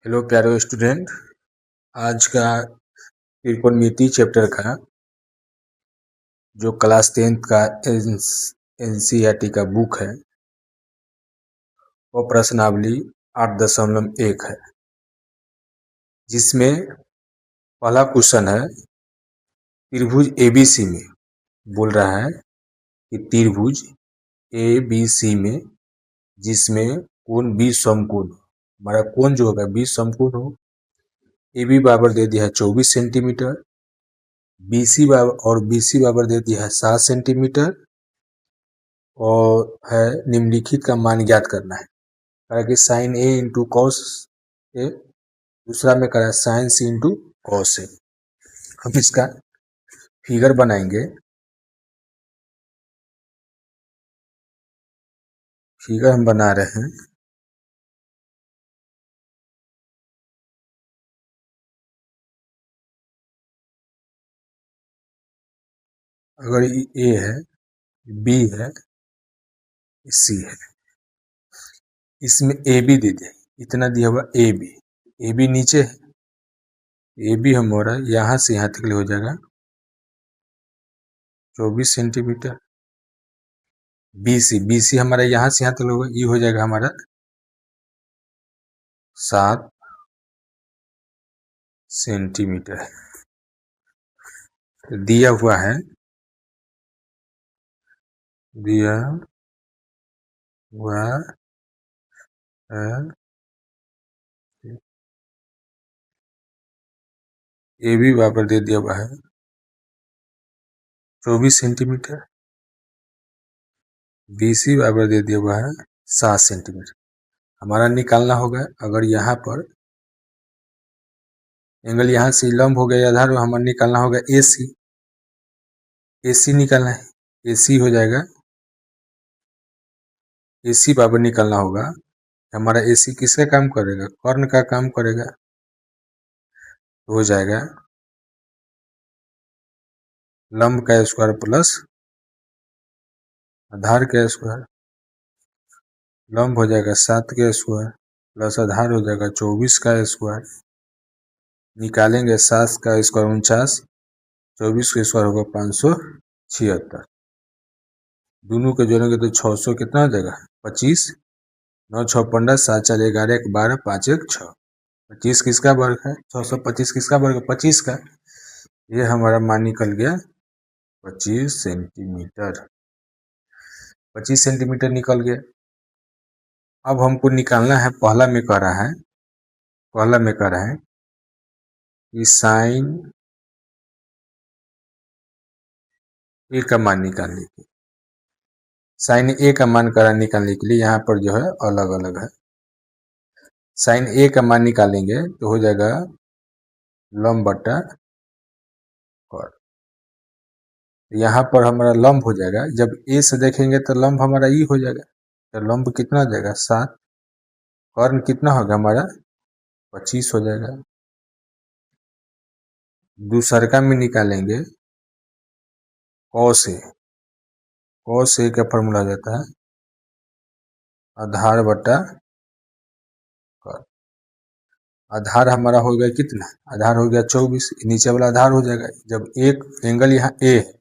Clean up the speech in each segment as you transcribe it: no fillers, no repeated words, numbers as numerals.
Hello प्यारे student. आज का त्रिकोणमिति चैप्टर का जो क्लास 10th का एनसीईआरटी का बुक है वो प्रश्नावली 8.1 है, जिसमें पहला क्वेश्चन है त्रिभुज एबीसी में। बोल रहा है कि त्रिभुज एबीसी में जिसमें कोण बी समकोण, हमारा कोण जो होगा बी समकोण हो। एबी बराबर दे दिया है 24 सेंटीमीटर, बीसी बराबर दे दिया है 7 सेंटीमीटर और है निम्नलिखित का मान ज्ञात करना है। कहा कि sign A into cos A, दूसरा में करा sign C into cos A. हम इसका फिगर बनाएंगे। फिगर हम बना रहे हैं। अगर ए है, बी है, सी है, इसमें ए बी दे दिया, इतना दिया हुआ ए बी नीचे है, ए बी हमारा यहाँ से यहाँ तक हो जाएगा 24 सेंटीमीटर। बी सी हमारा यहाँ से यहाँ तक होगा, ये हो जाएगा हमारा 7 सेंटीमीटर। दिया हुआ है ए बी बराबर दे दिया हुआ है 24 सेंटीमीटर, बी सी बराबर दे दिया हुआ है 7 सेंटीमीटर। हमारा निकालना होगा, अगर यहाँ पर एंगल यहाँ से लंब हो गया आधार, हमारा निकालना होगा ए सी निकालना है, ए सी हो जाएगा, ए सी बराबर निकालना होगा। हमारा ए सी किसका काम करेगा? कर्ण का काम करेगा, तो हो जाएगा लंब का स्क्वायर प्लस आधार का स्क्वायर। लंब हो जाएगा 7 का स्क्वायर प्लस आधार हो जाएगा 24 का स्क्वायर। निकालेंगे 7 का स्क्वायर 49, 24 का स्क्वायर होगा 576। दोनों को जोड़ेंगे तो 600 कितना हो जाएगा 25, 9 6 15, 7 4 11 1 12 5 1 6। 25 किसका वर्ग है? 625 किसका वर्ग है? 25 का। ये हमारा मान निकल गया 25 सेंटीमीटर। 25 सेंटीमीटर निकल गया। अब हमको निकालना है, पहला में कह रहा है कि साइन ए का मान निकालने के, साइन ए का मान करा निकालने के लिए यहाँ पर जो है अलग अलग है। साइन ए का मान निकालेंगे तो हो जाएगा लंब बटा कॉट। यहाँ पर हमारा लंब हो जाएगा, जब ए से देखेंगे तो लंब हमारा ई हो जाएगा, तो लंब कितना हो जाएगा 7, कर्ण कितना होगा हमारा 25 हो जाएगा। दूसरका में निकालेंगे कॉस ए का फॉर्मूला हो जाता है आधार बटा कॉट। आधार हमारा हो गया कितना? आधार हो गया 24, नीचे वाला आधार हो जाएगा। जब एक एंगल यहाँ ए है,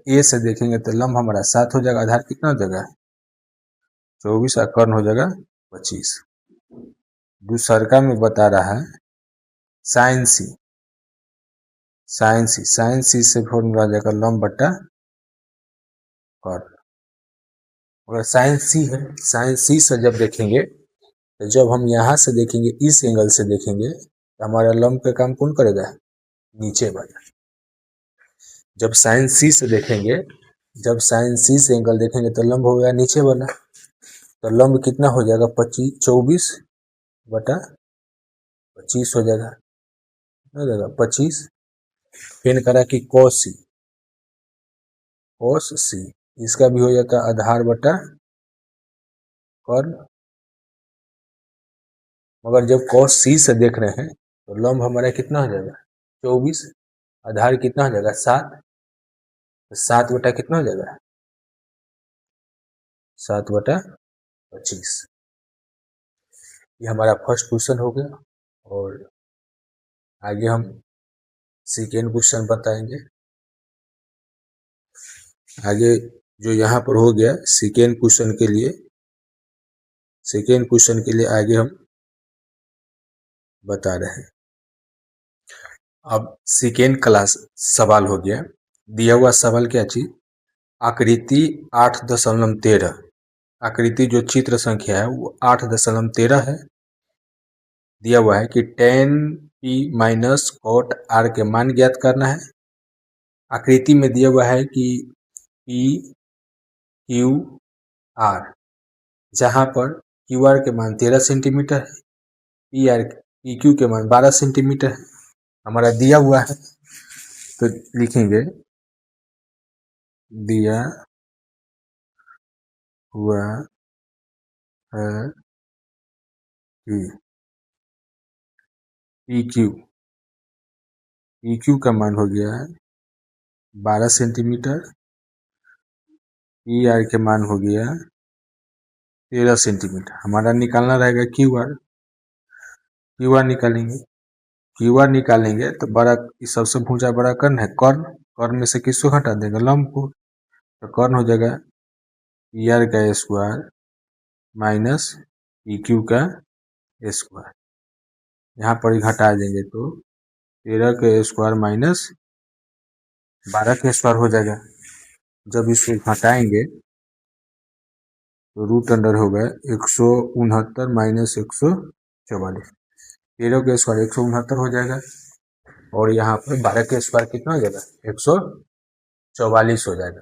ए से देखेंगे तो लंब हमारा 7 हो जाएगा, आधार कितना हो जाएगा 24 और कर्ण हो जाएगा 25। दूसरका में बता रहा है साइन सी से फॉर्मूला आ जाएगा लंब बटा कॉट। अगर साइन सी से जब देखेंगे, तो जब हम यहाँ से देखेंगे, इस एंगल से देखेंगे, तो हमारा लंब का काम कौन करेगा? नीचे वाला। जब साइन सी से देखेंगे, जब साइन सी से एंगल देखेंगे तो लंब हो गया नीचे वाला, तो लंब कितना हो जाएगा 24 बटा 25 हो जाएगा, 25। फिर करा कि cos सी, इसका भी हो जाता है आधार बटा कर्ण। मगर जब cos सी से देख रहे हैं तो लंब हमारा कितना हो जाएगा 24, आधार कितना हो जाएगा 7, तो 7 बटा कितना हो जाएगा 7 बटा 25। ये हमारा फर्स्ट क्वेश्चन हो गया और आगे हम सेकेंड क्वेश्चन बताएंगे। आगे जो यहाँ पर हो गया सेकेंड क्वेश्चन के लिए आगे हम बता रहे हैं। अब सेकेंड क्लास सवाल हो गया। दिया हुआ सवाल क्या चीज, आकृति 8.13, आकृति जो चित्र संख्या है वो 8.13 है। दिया हुआ है कि tan p minus cot r के मान ज्ञात करना है। आकृति में दिया हुआ है कि p q r, जहां पर क्यू आर के मान 13 सेंटीमीटर है, पी क्यू के मान 12 सेंटीमीटर है। हमारा दिया हुआ है तो लिखेंगे दिया हुआ है कि पी क्यू का मान हो गया है 12 सेंटीमीटर, पी आर के मान हो गया 13 सेंटीमीटर। हमारा निकालना रहेगा क्यू आर निकालेंगे तो बड़ा सबसे भुजा बड़ा कर्ण है, कर्ण में से किसको हटा देंगे, लंब को। तो कर्ण हो जाएगा पी आर का स्क्वायर माइनस पी क्यू का स्क्वायर। यहाँ पर घटा देंगे तो 13 का स्क्वायर माइनस 12 का स्क्वायर हो जाएगा। जब इसको घटाएंगे तो रूट अंडर हो गया 169 माइनस 144। 13 का स्क्वायर 169 हो जाएगा और यहाँ पर 12 का स्क्वायर कितना हो जाएगा, 144 हो जाएगा।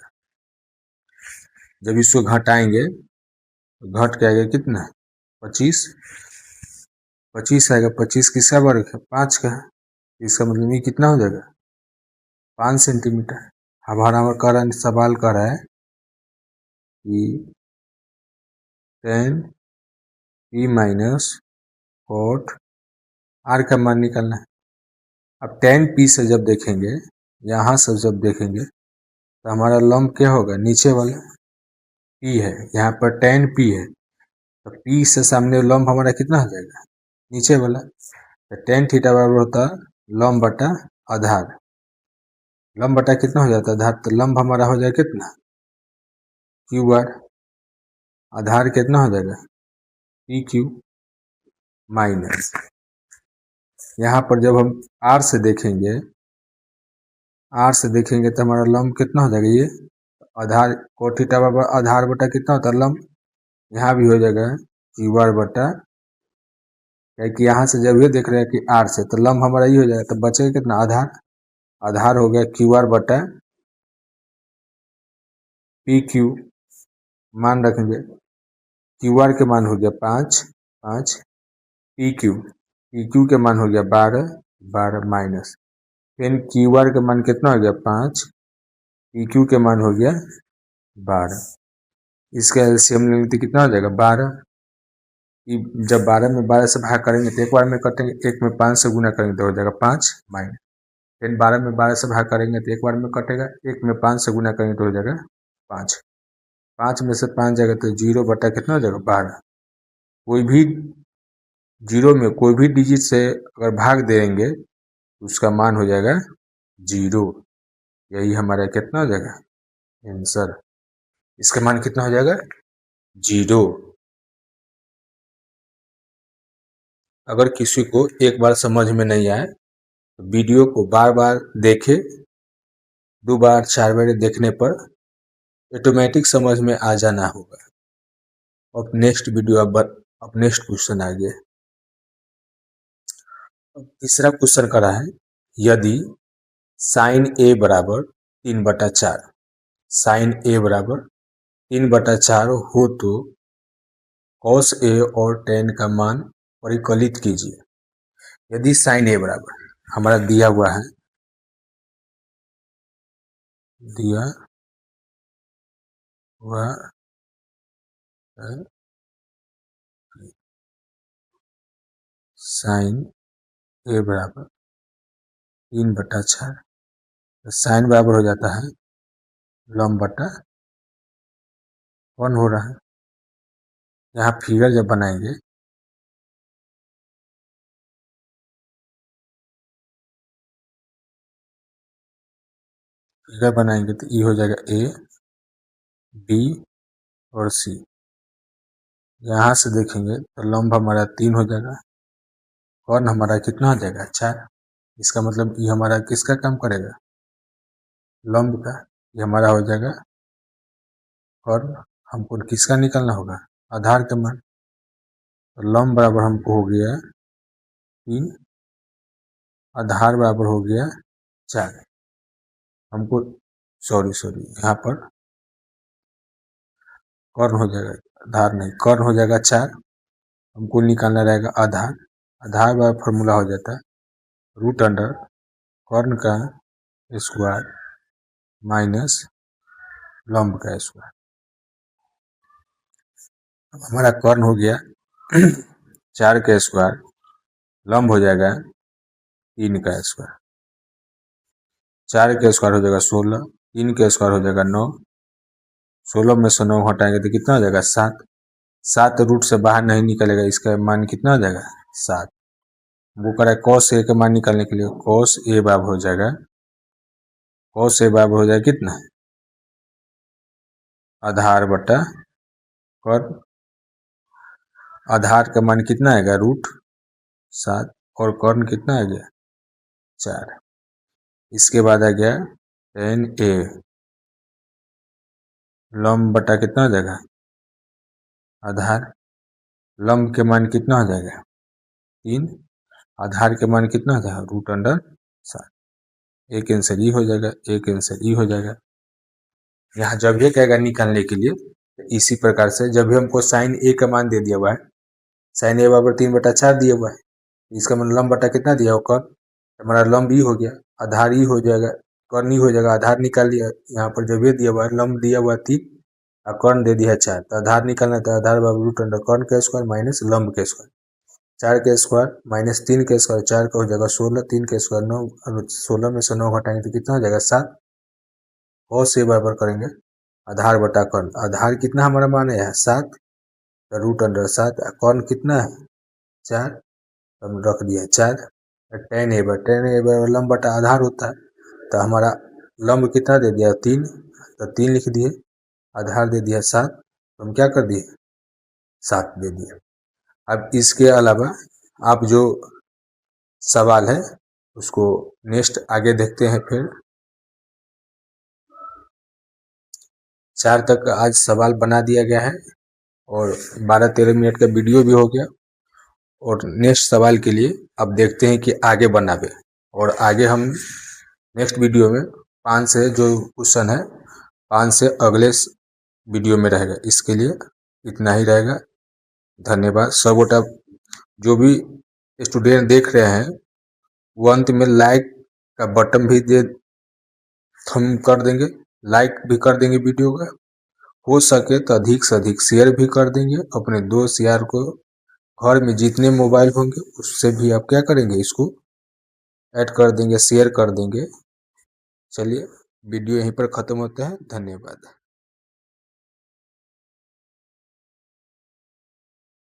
जब इसको घटाएंगे तो घट के आएगा कितना, 25 आएगा। 25 किसका वर्ग है, 5 का। इसका मतलब ये कितना हो जाएगा, 5 सेंटीमीटर। हमारा सवाल कर रहा है कि tan p minus cot r का मान निकालना है। अब tan p से जब देखेंगे, यहाँ से जब देखेंगे तो हमारा लंब क्या होगा, नीचे वाला p है, यहाँ पर tan p है तो p से सामने लंब हमारा कितना हो जाएगा, नीचे वाला। तो tan थीटा बराबर होता है लंब बटा आधार। लंब बटा कितना हो जाता है, आधार। तो लंब हमारा हो जाएगा कितना, क्यू आर। आधार कितना हो जाएगा, पी क्यू माइनस। यहाँ पर जब हम आर से देखेंगे तो हमारा लंब कितना हो जाएगा, ये आधार cot थीटा बराबर आधार बटा कितना होता है लंब। यहाँ भी हो जाएगा क्यू आर बटा, क्योंकि यहाँ से जब ये देख रहे हैं कि आर से, तो लंब हमारा ये हो जाएगा। तो बचेगा कितना, आधार हो गया क्यू आर बटा पी क्यू। मान रखेंगे क्यू आर के मान हो गया 5 पी क्यू के मान हो गया 12 माइनस फिर क्यू आर के मान कितना हो गया 5, पी क्यू के मान हो गया 12। इसका एलसीएम लेंगे तो कितना हो जाएगा 12। जब 12 में 12 से भाग करेंगे तो एक बार में कटेंगे, एक में 5 से गुना करेंगे तो हो जाएगा 5 माइनस। फिर 12 में 12 से भाग करेंगे तो एक बार में कटेगा, एक में 5 से गुना करेंगे तो हो जाएगा 5। 5 में से 5 जाएगा तो 0 बटा कितना हो जाएगा 12। कोई भी 0 में कोई भी डिजिट से अगर भाग देंगे तो उसका मान हो जाएगा 0। यही हमारा कितना हो जाएगा आंसर, इसका मान कितना हो जाएगा 0। अगर किसी को एक बार समझ में नहीं आए तो वीडियो को बार बार देखे, 2 बार 4 बार देखने पर ऑटोमेटिक समझ में आ जाना होगा। अब नेक्स्ट वीडियो, अब नेक्स्ट क्वेश्चन आ गया। अब तीसरा क्वेश्चन करा है, यदि साइन ए बराबर 3/4, साइन ए बराबर 3/4 हो तो कॉस ए और tan का मान परिकलित कीजिए। यदि साइन ए बराबर हमारा दिया हुआ है साइन ए बराबर 3/4, तो साइन बराबर हो जाता है लंब बटा 1 हो रहा है। यहाँ फिगर जब बनाएंगे फिगर बनाएंगे तो ई हो जाएगा ए, बी और सी। यहाँ से देखेंगे तो लंब हमारा 3 हो जाएगा, कर्ण हमारा कितना हो जाएगा 4। इसका मतलब ये हमारा किसका काम करेगा, लंब का। ये हमारा हो जाएगा कर्ण। हमको किसका निकालना होगा, आधार का मान। तो लंब बराबर हमको हो गया 3, आधार बराबर हो गया 4। हमको सॉरी यहाँ पर कर्ण हो जाएगा, आधार नहीं, कर्ण हो जाएगा 4। हमको निकालना रहेगा आधार। आधार बराबर फॉर्मूला हो जाता है रूट अंडर कर्ण का स्क्वायर माइनस लंब का स्क्वायर। हमारा कर्ण हो गया 4 का स्क्वायर, लंब हो जाएगा 3 का स्क्वायर। 4 का स्क्वायर हो जाएगा 16, 3 का स्क्वायर हो जाएगा 9, 16 में से 9 हटाएंगे तो कितना हो जाएगा 7। 7 रूट से बाहर नहीं निकलेगा, इसका मान कितना हो जाएगा 7। वो करा cos ए का मान निकालने के लिए cos ए बराबर हो जाएगा, cos ए बराबर हो जाएगा कितना, आधार बटा कर्ण। आधार का मान कितना आएगा रूट 7 और कर्ण कितना आ गया 4। इसके बाद आ गया tan ए, लंब बटा कितना हो जाएगा आधार। लंब के मान कितना हो जाएगा 3, आधार के मान कितना हो जाएगा रूट अंडर 7। एक आंसर ई हो जाएगा, एक आंसर ई हो जाएगा। यहाँ जब ये कहेगा निकालने के लिए तो इसी प्रकार से, जब भी हमको साइन ए का मान दे दिया हुआ है, साइन ए बराबर 3/4 दिया हुआ है, इसका मतलब लंब बटा कितना दिया होगा, हमारा लंब ई हो गया, आधार ई हो जाएगा, कर्ण ई हो जाएगा। आधार निकाल लिया, यहाँ पर जब ये दिया हुआ है लंब दिया हुआ है 3 और कर्ण दे दिया है 4, तो आधार निकालना था, आधार बराबर रूट अंडर कर्ण का स्क्वायर माइनस लंब के स्क्वायर। 4 के स्क्वायर माइनस 3 के स्क्वायर, 4 का हो जाएगा 16, 3 के स्क्वायर 9, और 16 में से 9 घटाएंगे तो कितना हो जाएगा 7। और से बराबर करेंगे आधार बटा कर्ण। आधार कितना हमारा मान है 7, तो रूट अंडर 7। कर्ण कितना है 4, हम रख दिया 4। tan ए बराबर लंब बटा आधार होता है, तो हमारा लंब कितना दे दिया 3, तो 3 लिख दिए, आधार दे दिया 7, तो हम क्या कर दिए 7 दे दिए। अब इसके अलावा आप जो सवाल है उसको नेक्स्ट आगे देखते हैं। फिर 4 तक आज सवाल बना दिया गया है और 12-13 मिनट का वीडियो भी हो गया। और नेक्स्ट सवाल के लिए अब देखते हैं कि आगे बनावे, और आगे हम नेक्स्ट वीडियो में 5 से जो क्वेश्चन है 5 से अगले वीडियो में रहेगा। इसके लिए इतना ही रहेगा। धन्यवाद सब गोटा। जो भी स्टूडेंट देख रहे हैं वो अंत में लाइक का बटन भी हम कर देंगे, लाइक भी कर देंगे वीडियो का। हो सके तो अधिक से अधिक शेयर भी कर देंगे अपने दोस्त यार को। घर में जितने मोबाइल होंगे उससे भी आप क्या करेंगे, इसको ऐड कर देंगे, शेयर कर देंगे। चलिए वीडियो यहीं पर ख़त्म होता है। धन्यवाद।